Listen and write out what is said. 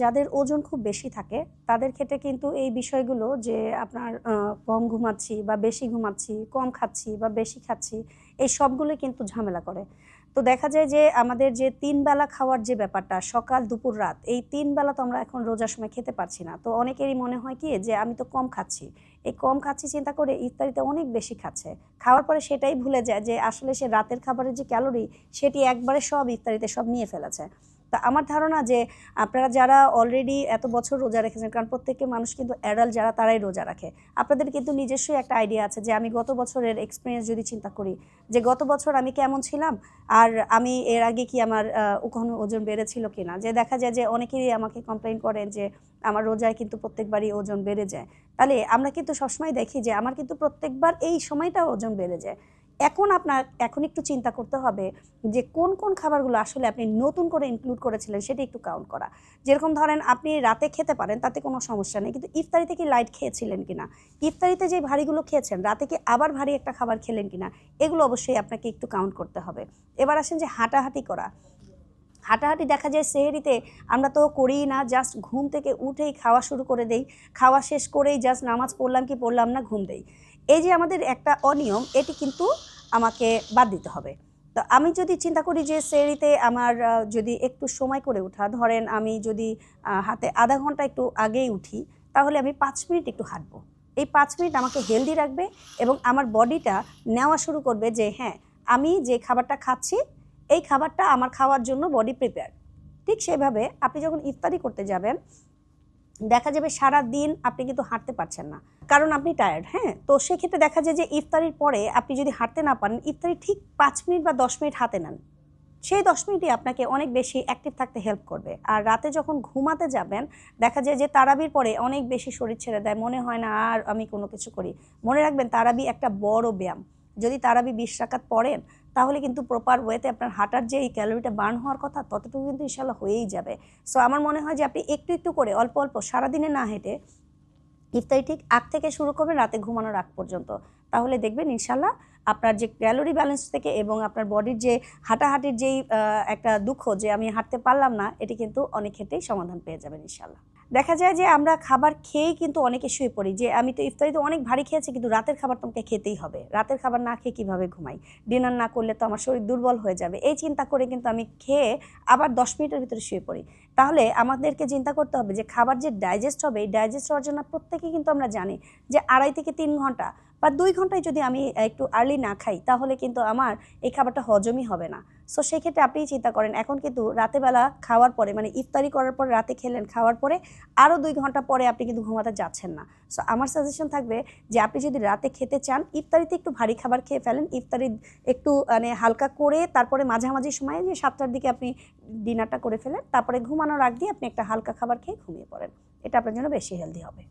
যাদের ওজন খুব বেশি থাকে তাদের ক্ষেত্রে কিন্তু এই বিষয়গুলো যে আপনার কম ঘুমাচ্ছি বা বেশি ঘুমাচ্ছি, কম খাচ্ছি বা বেশি খাচ্ছি, এই সবগুলোই কিন্তু ঝামেলা করে। তো দেখা যায় যে আমাদের যে ৩ বেলা খাওয়ার যে ব্যাপারটা সকাল, দুপুর, রাত, এই ৩ বেলা তো আমরা এখন রোজার সময় খেতে পারছি না। তো অনেকেরই মনে হয় কি যে আমি তো কম খাচ্ছি। এই কম খাচ্ছি চিন্তা করে ইফতারিতে অনেক বেশি খাচ্ছে। খাওয়ার পরে সেটাই ভুলে যায় যে আসলে সে রাতের খাবারের যে ক্যালোরি সেটি একবারে সব ইফতারিতে সব নিয়ে ফেলেছে। তো আমার ধারণা যে আপনারা যারা অলরেডি এত বছর রোজা রেখেছেন, কারণ প্রত্যেকটা মানুষ কিন্তু অ্যাডাল্ট যারা তারাই রোজা রাখে। আপনাদের কিন্তু নিজস্বই একটা আইডিয়া আছে যে আমি গত বছরের এক্সপেরিয়েন্স যদি চিন্তা করি যে গত বছর আমি কেমন ছিলাম আর আমি এর আগে কি আমার কোনো ওজন বেড়েছিল কিনা। যে দেখা যায় যে অনেকেই আমাকে কমপ্লেইন করেন যে আমার রোজায় কিন্তু প্রত্যেকবারই ওজন বেড়ে যায়। তাহলে আমরা কিন্তু সবসময় দেখি যে আমার কিন্তু প্রত্যেকবার এই সময়টা ওজন বেড়ে যায়। এখন একটু চিন্তা করতে হবে যে কোন কোন খাবারগুলো আসলে আপনি নতুন করে ইনক্লুড করেছিলেন সেটা একটু কাউন্ট করা। যেরকম ধরেন আপনি রাতে খেতে পারেন, তাতে কোনো সমস্যা নেই, কিন্তু ইফতারিতে কি লাইট খেয়েছিলেন কিনা, ইফতারিতে যে ভারীগুলো খেয়েছেন রাতে কি আবার ভারী একটা খাবার খেলেন কিনা, এগুলো অবশ্যই আপনাকে একটু কাউন্ট করতে হবে। এবার আসেন যে হাঁটাহাঁটি করা। হাঁটাহাঁটি দেখা যায় সেহরিতে আমরা তো করিই না, জাস্ট ঘুম থেকে উঠেই খাওয়া শুরু করে দেই, খাওয়া শেষ করেই জাস্ট নামাজ পড়লাম কি পড়লাম না ঘুম দেই। এই যে আমাদের একটা অনিয়ম, এটি কিন্তু আমাকে বাদ দিতে হবে। তো আমি যদি চিন্তা করি যে সেহরিতে আমার যদি একটু সময় করে ওঠা, ধরেন আমি যদি হাতে আধা ঘন্টা একটু আগেই উঠি, তাহলে আমি ৫ মিনিট একটু হাঁটবো। এই ৫ মিনিট আমাকে হেলদি রাখবে এবং আমার বডিটা নেওয়া শুরু করবে যে হ্যাঁ, আমি যে খাবারটা খাচ্ছি এই খাবারটা আমার খাওয়ার জন্য বডি প্রিপেয়ার। ঠিক সেভাবে আপনি যখন ইফতারি করতে যাবেন, দেখা যাবে সারা দিন আপনি কিন্তু হাঁটতে পারছেন না, কারণ আপনি টায়ার্ড। হ্যাঁ, তো সেক্ষেত্রে দেখা যায় যে ইফতারির পরে আপনি যদি হাঁটতে না পারেন, ইফতারি ঠিক ৫ মিনিট বা ১০ মিনিট হাতে নেন, সেই ১০ মিনিটই আপনাকে অনেক বেশি অ্যাক্টিভ থাকতে হেল্প করবে। আর রাতে যখন ঘুমাতে যাবেন, দেখা যায় যে তারাবির পরে অনেক বেশি শরীর ছেড়ে দেয়, মনে হয় না আর আমি কোনো কিছু করি। মনে রাখবেন তারাবি একটা বড় ব্যায়াম। যদি তারাবি ২০ রাকাত পড়েন, তাহলে কিন্তু প্রপার ওয়েতে আপনার হাঁটার যে এই ক্যালোরিটা বার্ন হওয়ার কথা ততটুকু কিন্তু ইনশাল্লাহ হয়েই যাবে। সো আমার মনে হয় যে আপনি একটু একটু করে অল্প অল্প সারাদিনে না হেঁটে ইফতারি ঠিক আগ থেকে শুরু করবেন রাতে ঘুমানোর আগ পর্যন্ত। তাহলে দেখবেন ইনশাল্লাহ আপনার যে ক্যালোরি ব্যালেন্স থেকে এবং আপনার বডির যে হাঁটাহাঁটির যেই একটা দুঃখ যে আমি হাঁটতে পারলাম না, এটি কিন্তু অনেক ক্ষেত্রেই সমাধান পেয়ে যাবেন ইনশাল্লাহ। দেখা যায় যে আমরা খাবার খেয়েই কিন্তু অনেকে শুয়ে পড়ি যে আমি তো ইফতারিতে অনেক ভারী খেয়েছি, কিন্তু রাতের খাবার তোমাকে খেতেই হবে, রাতের খাবার না খেয়ে কীভাবে ঘুমাই, ডিনার না করলে তো আমার শরীর দুর্বল হয়ে যাবে, এই চিন্তা করে কিন্তু আমি খেয়ে আবার ১০ মিনিটের ভিতরে শুয়ে পড়ি। তাহলে আমাদেরকে চিন্তা করতে হবে যে খাবার যে ডাইজেস্ট হবে, এই ডাইজেস্ট হওয়ার জন্য প্রত্যেকেই কিন্তু আমরা জানি যে ২.৫ থেকে ৩ ঘন্টা বা ২ ঘন্টায় যদি আমি একটু আর্লি না খাই, তাহলে কিন্তু আমার এই খাবারটা হজমই হবে না। সো সেক্ষেত্রে আপনিই চিন্তা করেন, এখন কিন্তু রাতেবেলা খাওয়ার পরে মানে ইফতারি করার পরে রাতে খেলেন, খাওয়ার পরে আরও ২ ঘন্টা পরে আপনি কিন্তু ঘুমাতে যাচ্ছেন না। সো আমার সাজেশন থাকবে যে আপনি যদি রাতে খেতে চান, ইফতারিতে একটু ভারী খাবার খেয়ে ফেলেন, ইফতারি একটু মানে হালকা করে তারপরে মাঝামাঝি সময়ে যে ৭টার দিকে আপনি ডিনারটা করে ফেলেন, তারপরে ঘুমানোর আগ দিয়ে আপনি একটা হালকা খাবার খেয়ে ঘুমিয়ে পড়েন। এটা আপনার জন্য বেশি হেলদি হবে।